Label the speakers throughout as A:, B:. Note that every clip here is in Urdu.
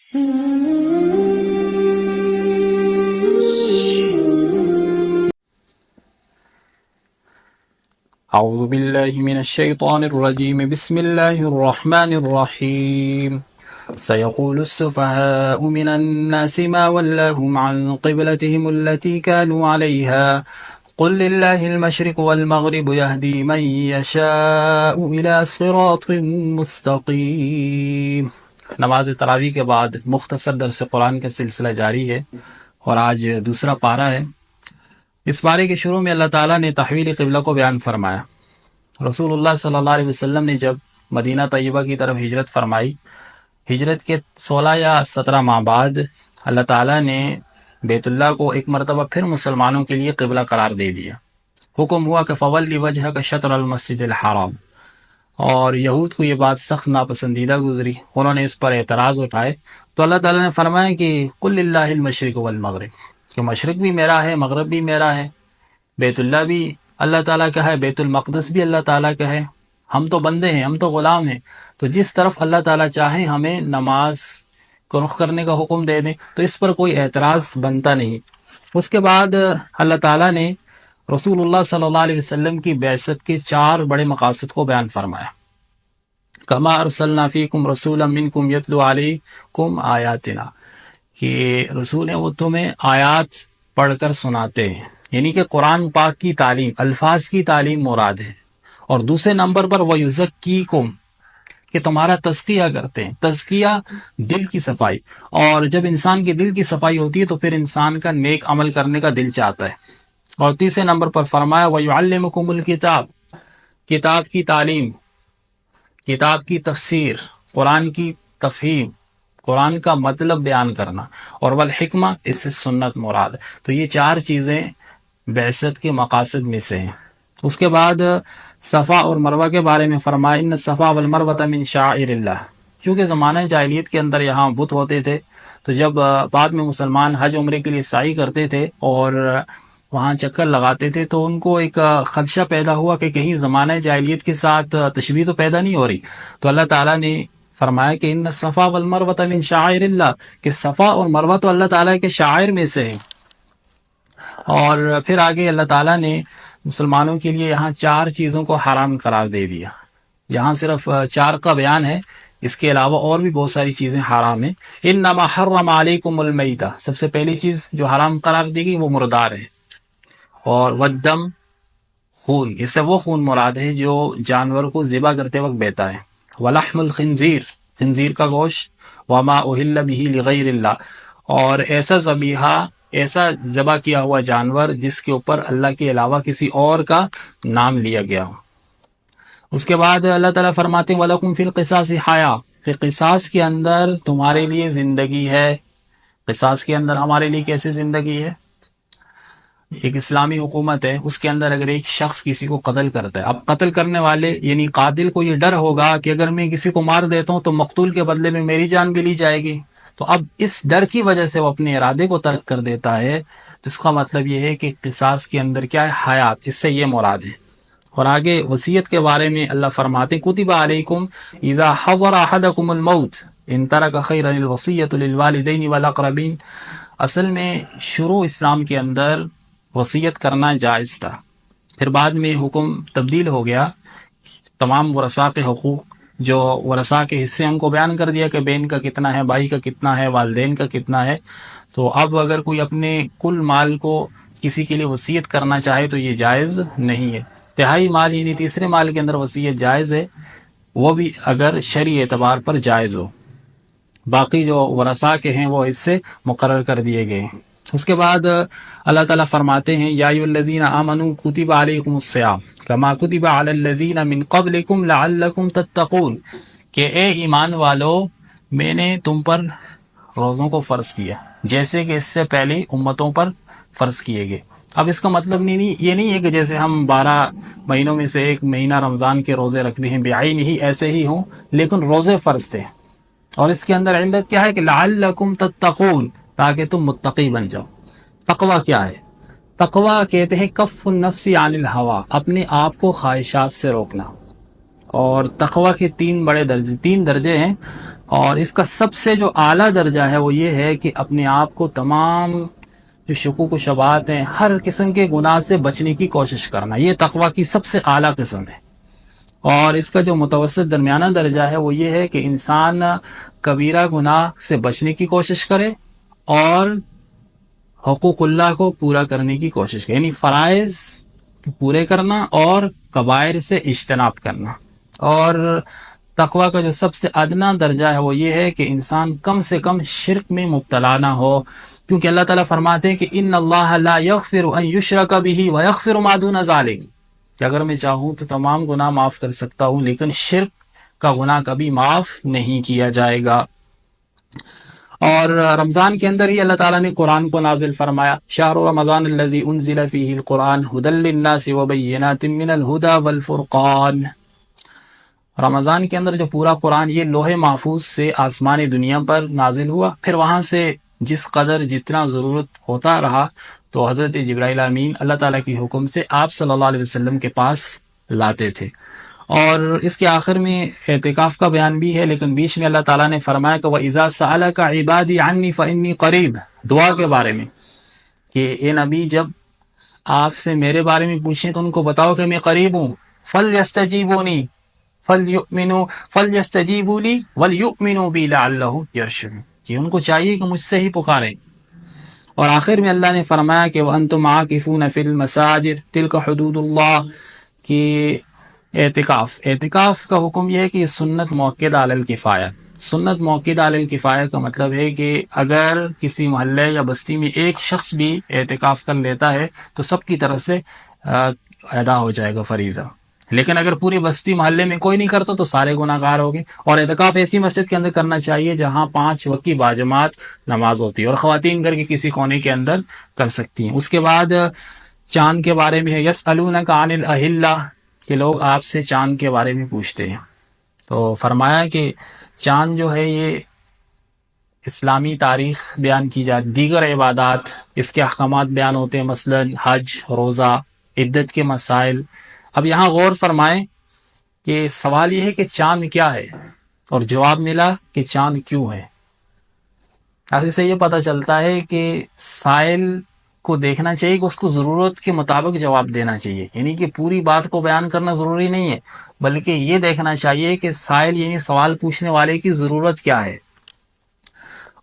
A: اعوذ باللہ من الشیطان الرجیم بسم اللہ الرحمن الرحیم سيقول السفهاء من الناس ما ولاهم عن قبلتهم التي كانوا عليها قل لله المشرق والمغرب يهدي من يشاء إلى صراط مستقيم۔ نماز تراویح کے بعد مختصر درس قرآن کا سلسلہ جاری ہے اور آج دوسرا پارہ ہے۔ اس پارے کے شروع میں اللہ تعالیٰ نے تحویل قبلہ کو بیان فرمایا۔ رسول اللہ صلی اللہ علیہ وسلم نے جب مدینہ طیبہ کی طرف ہجرت فرمائی، ہجرت کے 16 یا 17 ماہ بعد اللہ تعالیٰ نے بیت اللہ کو ایک مرتبہ پھر مسلمانوں کے لیے قبلہ قرار دے دیا۔ حکم ہوا کہ فولی وجہک شطر المسجد الحرام، اور یہود کو یہ بات سخت ناپسندیدہ گزری، انہوں نے اس پر اعتراض اٹھائے، تو اللہ تعالیٰ نے فرمایا کہ قل للہ المشرق والمغرب، کہ مشرق بھی میرا ہے، مغرب بھی میرا ہے، بیت اللہ بھی اللہ تعالیٰ کا ہے، بیت المقدس بھی اللہ تعالیٰ کا ہے، ہم تو بندے ہیں، ہم تو غلام ہیں، تو جس طرف اللہ تعالیٰ چاہیں ہمیں نماز کو رخ کرنے کا حکم دے دیں، تو اس پر کوئی اعتراض بنتا نہیں۔ اس کے بعد اللہ تعالیٰ نے رسول اللہ صلی اللہ علیہ وسلم کی بعثت کے 4 بڑے مقاصد کو بیان فرمایا۔ کما ارسلنا فیکم رسولا منکم یتلو علیکم آیاتنا، کہ رسول ہیں وہ تمہیں آیات پڑھ کر سناتے ہیں، یعنی کہ قرآن پاک کی تعلیم، الفاظ کی تعلیم مراد ہے۔ اور دوسرے نمبر پر وَيُزَكِّيكُمْ، کہ تمہارا تزکیہ کرتے ہیں، تزکیہ دل کی صفائی، اور جب انسان کے دل کی صفائی ہوتی ہے تو پھر انسان کا نیک عمل کرنے کا دل چاہتا ہے۔ اور تیسرے نمبر پر فرمایا وَيُعَلِّمُكُمُ الْكِتَابِ، کتاب کی تعلیم، کتاب کی تفسیر، قرآن کی تفہیم، قرآن کا مطلب بیان کرنا، اور والحکمہ، اس سے سنت مراد ہے۔ تو یہ 4 چیزیں بعثت کے مقاصد میں سے ہیں۔ اس کے بعد صفا اور مروہ کے بارے میں فرمایا ان الصفا والمروہ من شعائر اللہ، چونکہ زمانہ جاہلیت کے اندر یہاں بت ہوتے تھے، تو جب بعد میں مسلمان حج عمرے کے لیے سعی کرتے تھے اور وہاں چکر لگاتے تھے تو ان کو ایک خدشہ پیدا ہوا کہ کہیں زمانہ جاہلیت کے ساتھ تشبیہ تو پیدا نہیں ہو رہی، تو اللہ تعالیٰ نے فرمایا کہ ان الصفا والمروہ من شعائر اللہ، کہ صفا اور مروہ تو اللہ تعالیٰ کے شعائر میں سے ہیں۔ اور پھر آگے اللہ تعالیٰ نے مسلمانوں کے لیے یہاں 4 چیزوں کو حرام قرار دے دیا۔ یہاں صرف 4 کا بیان ہے، اس کے علاوہ اور بھی بہت ساری چیزیں حرام ہیں۔ انما حرم علیکم المیتہ، سب سے پہلی چیز جو حرام قرار دی گئی وہ مردار ہے، اور والدم، خون، اس سے وہ خون مراد ہے جو جانور کو ذبح کرتے وقت بہتا ہے، ولحم الخنزیر، خنزیر کا گوشت، وما اہل بہ لغیر اللہ، اور ایسا ذبیحہ، ایسا ذبح کیا ہوا جانور جس کے اوپر اللہ کے علاوہ کسی اور کا نام لیا گیا ہو۔ اس کے بعد اللہ تعالیٰ فرماتے ہیں وَلَكُمْ فِي الْقِصَاصِ حَيَاةٌ، کہ قصاص کے اندر تمہارے لیے زندگی ہے۔ قصاص کے اندر ہمارے لیے کیسے زندگی ہے؟ ایک اسلامی حکومت ہے، اس کے اندر اگر ایک شخص کسی کو قتل کرتا ہے، اب قتل کرنے والے یعنی قاتل کو یہ ڈر ہوگا کہ اگر میں کسی کو مار دیتا ہوں تو مقتول کے بدلے میں میری جان بھی لی جائے گی، تو اب اس ڈر کی وجہ سے وہ اپنے ارادے کو ترک کر دیتا ہے، تو اس کا مطلب یہ ہے کہ قصاص کے اندر کیا ہے؟ حیات، اس سے یہ مراد ہے۔ اور آگے وصیت کے بارے میں اللہ فرماتے کتب علیکم اذا حضر احدکم الموت ان ترک خیرا الوصیۃ للوالدین والاقربین، اصل میں شروع اسلام کے اندر وصیت کرنا جائز تھا، پھر بعد میں حکم تبدیل ہو گیا، تمام ورثاء کے حقوق جو ورثاء کے حصے ہم کو بیان کر دیا کہ بہن کا کتنا ہے، بھائی کا کتنا ہے، والدین کا کتنا ہے، تو اب اگر کوئی اپنے کل مال کو کسی کے لیے وصیت کرنا چاہے تو یہ جائز نہیں ہے۔ تہائی مال یعنی تیسرے مال کے اندر وصیت جائز ہے، وہ بھی اگر شرعی اعتبار پر جائز ہو، باقی جو ورثاء کے ہیں وہ اس سے مقرر کر دیے گئے ہیں۔ اس کے بعد اللہ تعالیٰ فرماتے ہیں یا ایھا الذین آمنوا کتب علیکم الصیام کما کتب علی الذین من قبلکم لعلکم تتقون، کہ اے ایمان والو میں نے تم پر روزوں کو فرض کیا جیسے کہ اس سے پہلے امتوں پر فرض کیے گئے۔ اب اس کا مطلب یہ نہیں ہے کہ جیسے ہم 12 مہینوں میں سے ایک مہینہ رمضان کے روزے رکھتے ہیں بعین ہی ایسے ہی ہوں، لیکن روزے فرض تھے، اور اس کے اندر علت کیا ہے کہ لعلکم تتقون، تاکہ تم متقی بن جاؤ۔ تقوی کیا ہے؟ تقوی کہتے ہیں کف النفس عن الہوا، اپنے آپ کو خواہشات سے روکنا، اور تقوی کے تین درجے ہیں، اور اس کا سب سے جو اعلیٰ درجہ ہے وہ یہ ہے کہ اپنے آپ کو تمام جو شکوک و شبہات ہیں، ہر قسم کے گناہ سے بچنے کی کوشش کرنا، یہ تقوی کی سب سے اعلیٰ قسم ہے۔ اور اس کا جو متوسط درمیانہ درجہ ہے وہ یہ ہے کہ انسان کبیرہ گناہ سے بچنے کی کوشش کرے اور حقوق اللہ کو پورا کرنے کی کوشش کرے، یعنی فرائض پورے کرنا اور کبائر سے اجتناب کرنا۔ اور تقوی کا جو سب سے ادنا درجہ ہے وہ یہ ہے کہ انسان کم سے کم شرک میں مبتلا نہ ہو، کیونکہ اللہ تعالیٰ فرماتے ہیں کہ ان اللہ لا یغفر ان یشرک بہ ویغفر ما دون ذلک، کہ اگر میں چاہوں تو تمام گناہ معاف کر سکتا ہوں، لیکن شرک کا گناہ کبھی معاف نہیں کیا جائے گا۔ اور رمضان کے اندر ہی اللہ تعالیٰ نے قرآن کو نازل فرمایا، شہر رمضان الذی انزل فیہ القرآن ھدی للناس وبینات من الھدی والفرقان۔ رمضان کے اندر جو پورا قرآن یہ لوح محفوظ سے آسمان دنیا پر نازل ہوا، پھر وہاں سے جس قدر جتنا ضرورت ہوتا رہا تو حضرت جبرائیل امین اللہ تعالیٰ کی حکم سے آپ صلی اللہ علیہ وسلم کے پاس لاتے تھے۔ اور اس کے آخر میں اعتکاف کا بیان بھی ہے، لیکن بیچ میں اللہ تعالیٰ نے فرمایا کہ وَإِذَا سَأَلَكَ عِبَادِي عَنِّي فَإِنِّي قَرِيبٌ، دعا کے بارے میں کہ اے نبی جب آپ سے میرے بارے میں پوچھیں تو ان کو بتاؤ کہ میں قریب ہوں، فَلْيَسْتَجِيبُونِي فَلْيَسْتَجِيبُوا لِي وَلْيُؤْمِنُوا بِي لَعَلَّهُمْ يَرْشُدُونَ، کہ ان کو چاہیے کہ مجھ سے ہی پکاریں۔ اور آخر میں اللہ نے فرمایا کہ وَأَنْتُمْ عَاكِفُونَ فِي الْمَسَاجِدِ تِلْكَ حُدُودُ اللَّهِ، کہ اعتکاف کا حکم یہ ہے کہ یہ سنت مؤکدہ علی الکفایہ۔ سنت مؤکدہ علی الکفایہ کا مطلب ہے کہ اگر کسی محلے یا بستی میں ایک شخص بھی اعتکاف کر لیتا ہے تو سب کی طرف سے ادا ہو جائے گا فریضہ، لیکن اگر پوری بستی محلے میں کوئی نہیں کرتا تو سارے گناہ گار ہو گئے۔ اور اعتکاف ایسی مسجد کے اندر کرنا چاہیے جہاں 5 وقت کی باجماعت نماز ہوتی ہے، اور خواتین گھر کے کسی کونے کے اندر کر سکتی ہیں۔ اس کے بعد چاند کے بارے میں ہے یسألونک عن الاہلہ، کہ لوگ آپ سے چاند کے بارے میں پوچھتے ہیں، تو فرمایا کہ چاند جو ہے یہ اسلامی تاریخ بیان کی جاتی، دیگر عبادات اس کے احکامات بیان ہوتے ہیں، مثلا حج، روزہ، عدت کے مسائل۔ اب یہاں غور فرمائیں کہ سوال یہ ہے کہ چاند کیا ہے، اور جواب ملا کہ چاند کیوں ہے۔ ایسے سے یہ پتہ چلتا ہے کہ سائل کو دیکھنا چاہیے کہ اس کو ضرورت کے مطابق جواب دینا چاہیے، یعنی کہ پوری بات کو بیان کرنا ضروری نہیں ہے، بلکہ یہ دیکھنا چاہیے کہ سائل یعنی سوال پوچھنے والے کی ضرورت کیا ہے۔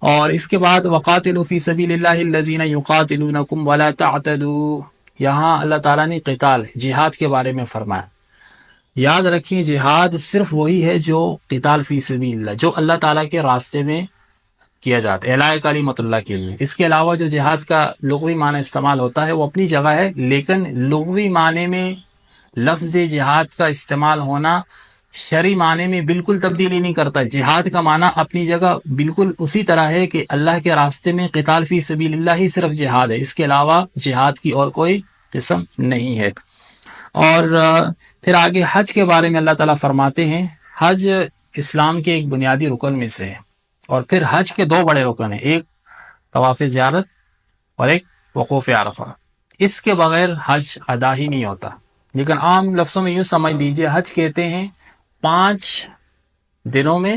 A: اور اس کے بعد وَقَاتِلُوا فِي سَبِيلِ اللَّهِ الَّذِينَ يُقَاتِلُونَكُمْ وَلَا تَعْتَدُوا، یہاں اللہ تعالیٰ نے قتال، جہاد کے بارے میں فرمایا۔ یاد رکھیں جہاد صرف وہی ہے جو قتال فی سبیل اللہ، جو اللہ تعالیٰ کے راستے میں کیا جاتا ہے، اعلاء کلمۃ اللہ کے لیے۔ اس کے علاوہ جو جہاد کا لغوی معنی استعمال ہوتا ہے وہ اپنی جگہ ہے، لیکن لغوی معنی میں لفظ جہاد کا استعمال ہونا شرعی معنی میں بالکل تبدیلی نہیں کرتا۔ جہاد کا معنی اپنی جگہ بالکل اسی طرح ہے کہ اللہ کے راستے میں قتال فی سبیل اللہ ہی صرف جہاد ہے، اس کے علاوہ جہاد کی اور کوئی قسم نہیں ہے۔ اور پھر آگے حج کے بارے میں اللہ تعالیٰ فرماتے ہیں، حج اسلام کے ایک بنیادی رکن میں سے ہے، اور پھر حج کے 2 بڑے رکن ہیں، ایک طواف زیارت اور ایک وقوف عرفہ۔ اس کے بغیر حج ادا ہی نہیں ہوتا۔ لیکن عام لفظوں میں یوں سمجھ لیجئے، حج کہتے ہیں 5 دنوں میں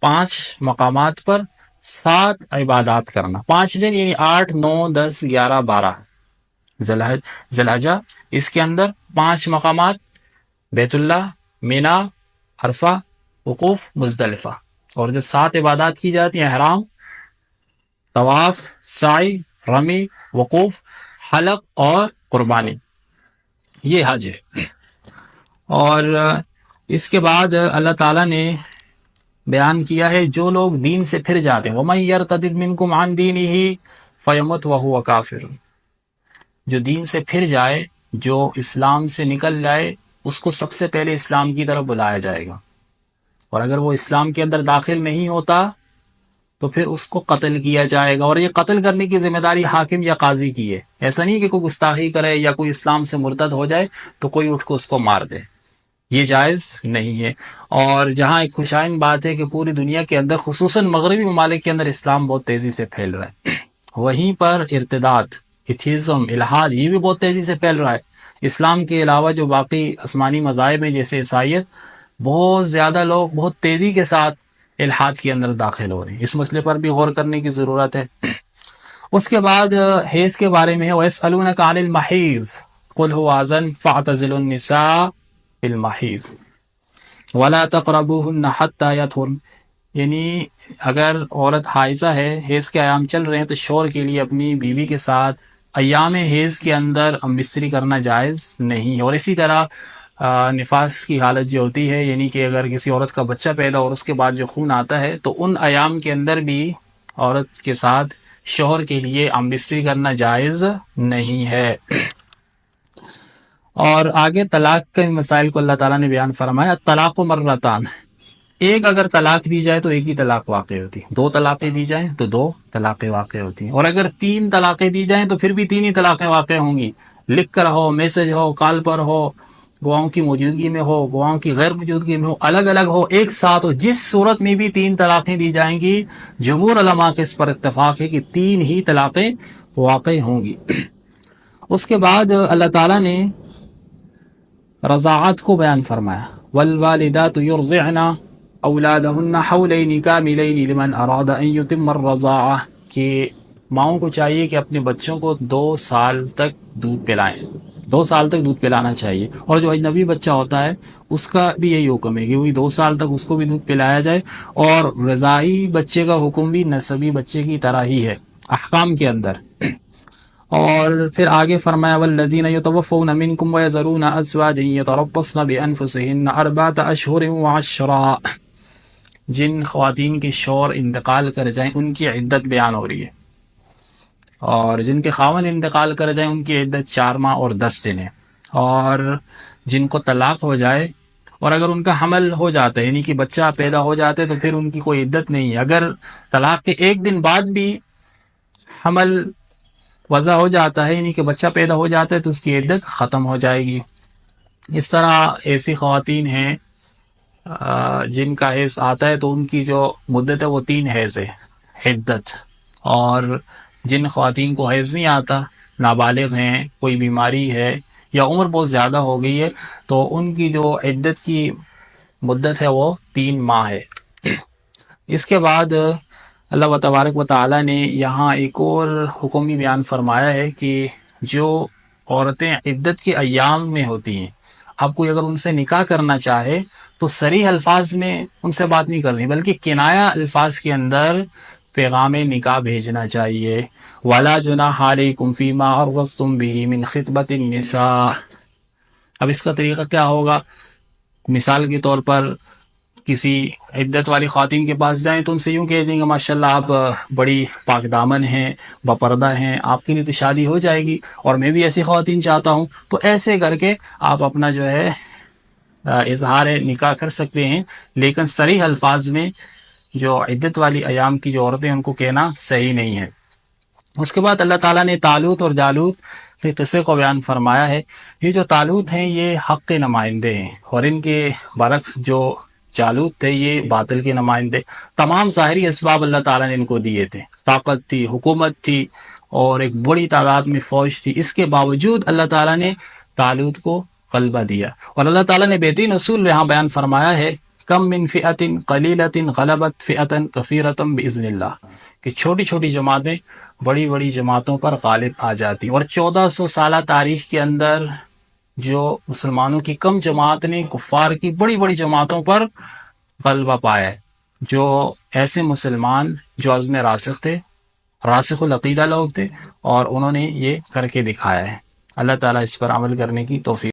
A: 5 مقامات پر 7 عبادات کرنا۔ 5 دن یعنی 8، 9، 10، 11، 12 ذی الحجہ، اس کے اندر 5 مقامات، بیت اللہ، مینا، عرفہ، وقوف، مزدلفہ۔ اور جو 7 عبادات کی جاتی ہیں، احرام، طواف، سعی، رمی، وقوف، حلق اور قربانی، یہ حج ہے۔ اور اس کے بعد اللہ تعالیٰ نے بیان کیا ہے جو لوگ دین سے پھر جاتے ہیں، وَمَن يَرْتَدِدْ مِنْكُمْ عَنْ دِينِهِ فَيَمُتْ وَهُوَ كَافِرٌ، جو دین سے پھر جائے، جو اسلام سے نکل جائے، اس کو سب سے پہلے اسلام کی طرف بلایا جائے گا، اور اگر وہ اسلام کے اندر داخل نہیں ہوتا تو پھر اس کو قتل کیا جائے گا، اور یہ قتل کرنے کی ذمہ داری حاکم یا قاضی کی ہے۔ ایسا نہیں کہ کوئی گستاخی کرے یا کوئی اسلام سے مرتد ہو جائے تو کوئی اٹھ کو اس کو مار دے، یہ جائز نہیں ہے۔ اور جہاں ایک خوشائن بات ہے کہ پوری دنیا کے اندر خصوصاً مغربی ممالک کے اندر اسلام بہت تیزی سے پھیل رہا ہے، وہیں پر ارتداد، ایتھیزم، الحاد، یہ بھی بہت تیزی سے پھیل رہا ہے۔ اسلام کے علاوہ جو باقی آسمانی مذاہب ہیں جیسے عیسائیت، بہت زیادہ لوگ بہت تیزی کے ساتھ الحاد کے اندر داخل ہو رہے ہیں. اس مسئلے پر بھی غور کرنے کی ضرورت ہے. اس کے بعد حیض کے بارے میں ہے وَيَسْأَلُونَكَ عَنِ الْمَحِيضِ قُلْ هُوَ أَذًى فَاعْتَزِلُوا النِّسَاءَ فِي الْمَحِيضِ وَلَا تَقْرَبُوهُنَّ حَتَّى يَطْهُرْنَ. یعنی اگر عورت حائضہ ہے، حیض کے ایام چل رہے ہیں، تو شوہر کے لیے اپنی بیوی کے ساتھ ایام حیض کے اندر ہم بستری کرنا جائز نہیں ہے. اور اسی طرح نفاس کی حالت جو ہوتی ہے، یعنی کہ اگر کسی عورت کا بچہ پیدا اور اس کے بعد جو خون آتا ہے، تو ان ایام کے اندر بھی عورت کے ساتھ شوہر کے لیے ہم بستری کرنا جائز نہیں ہے. اور آگے طلاق کے مسائل کو اللہ تعالیٰ نے بیان فرمایا. طلاق مرتان، ایک اگر طلاق دی جائے تو ایک ہی طلاق واقع ہوتی ہے. دو طلاقیں دی جائیں تو دو طلاقیں واقع ہوتی ہیں. اور اگر تین طلاقیں دی جائیں تو پھر بھی تین ہی طلاقیں واقع ہوں گی. لکھ کر ہو، میسج ہو، کال پر ہو، گواہوں کی موجودگی میں ہو، گواہوں کی غیر موجودگی میں ہو، الگ الگ ہو، ایک ساتھ ہو، جس صورت میں بھی تین طلاقیں دی جائیں گی، جمہور علماء کے اس پر اتفاق ہے کہ تین ہی طلاقیں واقع ہوں گی. اس کے بعد اللہ تعالیٰ نے رضاعت کو بیان فرمایا. والوالدات یرضعن اولادهن حولین کاملین لمن اراد ان یتم الرضاعہ، کہ ماؤں کو چاہیے کہ اپنے بچوں کو 2 سال تک دودھ پلائیں. 2 سال تک دودھ پلانا چاہیے. اور جو اجنبی بچہ ہوتا ہے اس کا بھی یہی حکم ہے کہ وہی 2 سال تک اس کو بھی دودھ پلایا جائے. اور رضاعی بچے کا حکم بھی نسبی بچے کی طرح ہی ہے احکام کے اندر. اور پھر آگے فرمایا والذین یتوفون منکم ویذرون ازواجا یتربصن بانفسہن 4 اشہر وعشرا، جن خواتین کے شوہر انتقال کر جائیں ان کی عدت بیان ہو رہی ہے. اور جن کے خاوند انتقال کر جائیں ان کی عدت 4 ماہ اور 10 دن ہے. اور جن کو طلاق ہو جائے اور اگر ان کا حمل ہو جاتا ہے، یعنی کہ بچہ پیدا ہو جاتا ہے، تو پھر ان کی کوئی عدت نہیں ہے. اگر طلاق کے 1 دن بعد بھی حمل وضع ہو جاتا ہے، یعنی کہ بچہ پیدا ہو جاتا ہے، تو اس کی عدت ختم ہو جائے گی. اس طرح ایسی خواتین ہیں جن کا حیض آتا ہے تو ان کی جو مدت ہے وہ 3 حیض ہے عدت. اور جن خواتین کو حیض نہیں آتا، نابالغ ہیں، کوئی بیماری ہے یا عمر بہت زیادہ ہو گئی ہے، تو ان کی جو عدت کی مدت ہے وہ 3 ماہ ہے. اس کے بعد اللہ و تبارک و تعالیٰ نے یہاں ایک اور حکم بھی بیان فرمایا ہے کہ جو عورتیں عدت کے ایام میں ہوتی ہیں، اب کوئی اگر ان سے نکاح کرنا چاہے تو صریح الفاظ میں ان سے بات نہیں کرنی، بلکہ کنایہ الفاظ کے اندر پیغام نکاح بھیجنا چاہیے. وَلَا جُنَاحَ عَلَيْكُمْ فِي مَا عَرَّضْتُمْ بِهِ مِنْ خِطْبَةِ النِّسَاءِ. اب اس کا طریقہ کیا ہوگا؟ مثال کے طور پر کسی عدت والی خواتین کے پاس جائیں تو ان سے یوں کہہ دیں گے ماشاءاللہ آپ بڑی پاک دامن ہیں، باپردہ ہیں، آپ کے لیے تو شادی ہو جائے گی اور میں بھی ایسی خواتین چاہتا ہوں. تو ایسے کر کے آپ اپنا جو ہے اظہار نکاح کر سکتے ہیں، لیکن صریح الفاظ میں جو عدت والی ایام کی جو عورتیں ان کو کہنا صحیح نہیں ہے. اس کے بعد اللہ تعالیٰ نے طالوت اور جالوت کے قصے کو بیان فرمایا ہے. یہ جو طالوت ہیں یہ حق کے نمائندے ہیں، اور ان کے برعکس جو جالوت تھے یہ باطل کے نمائندے. تمام ظاہری اسباب اللہ تعالیٰ نے ان کو دیے تھے، طاقت تھی، حکومت تھی، اور ایک بڑی تعداد میں فوج تھی. اس کے باوجود اللہ تعالیٰ نے طالوت کو غلبہ دیا. اور اللہ تعالیٰ نے بہترین اصول یہاں بیان فرمایا ہے کم من فئۃ قلیلۃ غلبت فئۃ کثیرۃ باذن اللہ، کہ چھوٹی چھوٹی جماعتیں بڑی بڑی جماعتوں پر غالب آ جاتی. اور 1400 سالہ تاریخ کے اندر جو مسلمانوں کی کم جماعت نے کفار کی بڑی بڑی جماعتوں پر غلبہ پایا ہے. جو ایسے مسلمان جو عزم راسخ تھے، راسخ العقیدہ لوگ تھے، اور انہوں نے یہ کر کے دکھایا ہے. اللہ تعالیٰ اس پر عمل کرنے کی توفیق